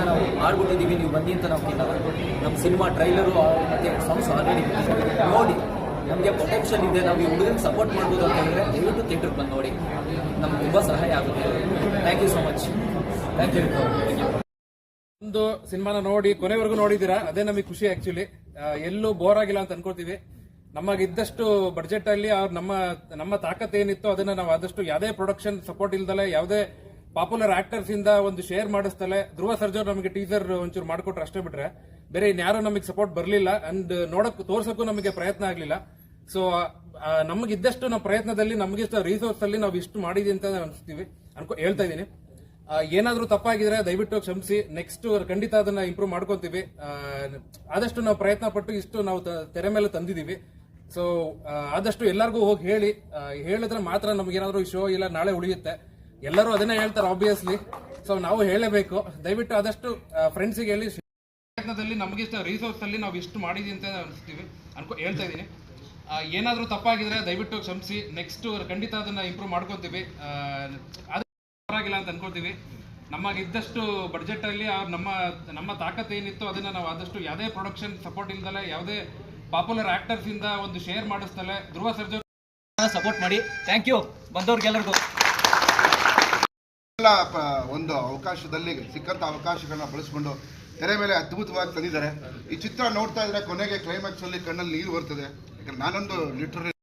ನಾವು ಮಾಡ್ಬಿಟ್ಟಿದ್ದೀವಿ, ನೀವು ಬನ್ನಿ ಅಂತ ನಾವು ಕೇಳಲ್ಲ. ನಮ್ಮ ಸಿನಿಮಾ ಟ್ರೈಲರು ಮತ್ತು ಸಾಂಗ್ಸ್ ಆಲ್ರೆಡಿ ನೋಡಿ ನಮಗೆ ಪೊಟೆನ್ಷಿಯಲ್ ಇದೆ, ನಾವು ಈ ಹುಡುಗರಿಗೆ ಸಪೋರ್ಟ್ ಮಾಡ್ಬೋದು ಅಂತ ಹೇಳಿದ್ರೆ ದಯವಿಟ್ಟು ಥಿಯೇಟ್ರಿಗೆ ಬಂದು ನೋಡಿ, ನಮ್ಗೆ ತುಂಬ ಸಹಾಯ ಆಗುತ್ತೆ. Thank you so much. Thank you. ಒಂದು ಸಿನಿಮಾನ ನೋಡಿ ಕೊನೆವರೆಗೂ ನೋಡಿದ್ದೀರಾ, ಅದೇ ನಮಗೆ ಖುಷಿ. ಆಕ್ಚುಲಿ ಎಲ್ಲೂ ಬೋರ್ ಆಗಿಲ್ಲ ಅಂತ ಅನ್ಕೋತೀವಿ. ನಮಗಿದ್ದಷ್ಟು ಬಡ್ಜೆಟ್ ಅಲ್ಲಿ ನಮ್ಮ ತಾಕತ್ ಏನಿತ್ತು ಅದನ್ನ ನಾವು ಆದಷ್ಟು ಯಾವುದೇ ಪ್ರೊಡಕ್ಷನ್ ಸಪೋರ್ಟ್ ಇಲ್ದಲೆ, ಯಾವುದೇ ಪಾಪ್ಯುಲರ್ ಆಕ್ಟರ್ಸ್ ಇಂದ ಒಂದು ಶೇರ್ ಮಾಡಿಸ್ತಲೆ, ಧ್ರುವ ಸರ್ಜಾ ನಮಗೆ ಟೀಸರ್ ಒಂಚೂರು ಮಾಡಿಕೊಟ್ರೆ ಅಷ್ಟೇ ಬಿಟ್ರೆ ಬೇರೆ ಇನ್ಯಾರು ನಮಗೆ ಸಪೋರ್ಟ್ ಬರಲಿಲ್ಲ. ಅಂಡ್ ತೋರ್ಸಕ್ಕೂ ನಮಗೆ ಪ್ರಯತ್ನ ಆಗಲಿಲ್ಲ. ಸೊ ನಮಗಿದ್ದಷ್ಟು ನಾವು ಪ್ರಯತ್ನದಲ್ಲಿ ನಮಗಿಷ್ಟ ರಿಸೋರ್ಸ್ ಅಲ್ಲಿ ನಾವು ಇಷ್ಟು ಮಾಡಿದೀವಿ ಅಂತ ಅನಿಸ್ತೀವಿ ಹೇಳ್ತಾ ಇದ್ದೀನಿ. ಏನಾದ್ರೂ ತಪ್ಪಾಗಿದ್ರೆ ದಯವಿಟ್ಟು ಕ್ಷಮಿಸಿ. ನೆಕ್ಸ್ಟ್ ಖಂಡಿತ ಅದನ್ನ ಇಂಪ್ರೂವ್ ಮಾಡ್ಕೊಂತೀವಿ. ಆದಷ್ಟು ನಾವು ಪ್ರಯತ್ನ ಪಟ್ಟು ಇಷ್ಟು ನಾವು ತೆರೆ ಮೇಲೆ ತಂದಿದ್ದೀವಿ. ಸೊ ಆದಷ್ಟು ಎಲ್ಲರಿಗೂ ಹೋಗಿ ಹೇಳಿದ್ರೆ ಮಾತ್ರ ನಮಗೇನಾದ್ರೂ ಈ ಶೋ ಇಲ್ಲ ನಾಳೆ ಉಳಿಯುತ್ತೆ. ಎಲ್ಲರೂ ಅದನ್ನೇ ಹೇಳ್ತಾರೆ ಆಬ್ವಿಯಸ್ಲಿ. ಸೊ ನಾವು ಹೇಳಬೇಕು. ದಯವಿಟ್ಟು ಆದಷ್ಟು ಫ್ರೆಂಡ್ಸಿಗೆ ಹೇಳಿ. ಪ್ರಯತ್ನದಲ್ಲಿ ನಮಗಿಷ್ಟ ರಿಸೋರ್ಸ್ ಅಲ್ಲಿ ನಾವು ಇಷ್ಟು ಮಾಡಿದೀವಿ ಅಂತ ಅನಿಸ್ತೀವಿ ಹೇಳ್ತಾ ಇದ್ದೀನಿ. ಏನಾದ್ರೂ ತಪ್ಪಾಗಿದ್ರೆ ದಯವಿಟ್ಟು ಕ್ಷಮಿಸಿ. ನೆಕ್ಸ್ಟ್ ಖಂಡಿತ ಅದನ್ನ ಇಂಪ್ರೂವ್ ಮಾಡ್ಕೊಂತೀವಿ. ಆಗಿಲ್ಲ ಅಂತ ಅನ್ಕೋತೀವಿ. ನಮಗಿದ್ದಷ್ಟು ಬಡ್ಜೆಟ್ ಅಲ್ಲಿ ನಮ್ಮ ತಾಕತ್ ಏನಿತ್ತು ಅದನ್ನ ನಾವು ಆದಷ್ಟು ಯಾವುದೇ ಪ್ರೊಡಕ್ಷನ್ ಸಪೋರ್ಟ್ ಇಲ್ದಲೆ, ಯಾವುದೇ ಪಾಪ್ಯುಲರ್ ಆಕ್ಟರ್ಸ್ ಇಂದ ಒಂದು ಶೇರ್ ಮಾಡಿಸ್ತಲೆ, ಧ್ರುವ ಸರ್ಜಾ ಸಪೋರ್ಟ್ ಮಾಡಿ. ಥ್ಯಾಂಕ್ ಯು ಬಂದವ್ರಿಗೆಲ್ಲರಿಗೂ. ಒಂದು ಅವಕಾಶದಲ್ಲಿ ಸಿಕ್ಕಂತ ಅವಕಾಶಗಳನ್ನ ಬಳಸ್ಕೊಂಡು ತೆರೆ ಮೇಲೆ ಅದ್ಭುತವಾಗಿ ತಂದಿದ್ದಾರೆ. ಈ ಚಿತ್ರ ನೋಡ್ತಾ ಇದ್ರೆ ಕೊನೆಗೆ ಕ್ಲೈಮ್ಯಾಕ್ಸ್ ಅಲ್ಲಿ ಕಣ್ಣಲ್ಲಿ ನೀರು ಬರ್ತದೆ. ಯಾಕಂದ್ರೆ ನಾನೊಂದು ಲಿಟರಲಿ